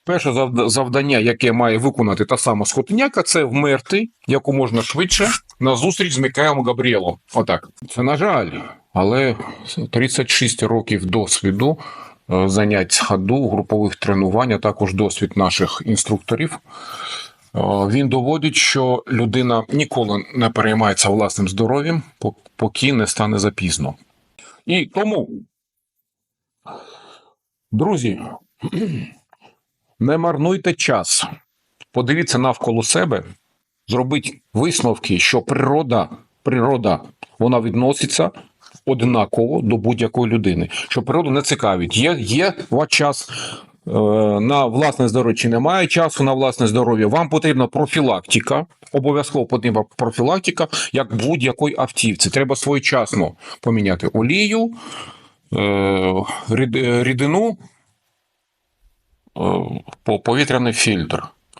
Перше завдання, яке має виконати та сама скотиняка, це вмерти яку можна швидше на зустріч з Мікаелом Габріелом. Отак. Це на жаль, але 36 років досвіду занять з ходу, групових тренувань, а також досвід наших інструкторів. Він доводить, що людина ніколи не переймається власним здоров'ям, поки не стане запізно. І тому, друзі, не марнуйте час. Подивіться навколо себе, зробіть висновки, що природа, вона відноситься однаково до будь-якої людини. Що природу не цікавить. Є ваш час на власне здоров'я чи немає часу на власне здоров'я. Вам потрібна профілактика, обов'язково потрібна профілактика, як будь-якої автівці. Треба своєчасно поміняти олію, рідину, повітряний фільтр.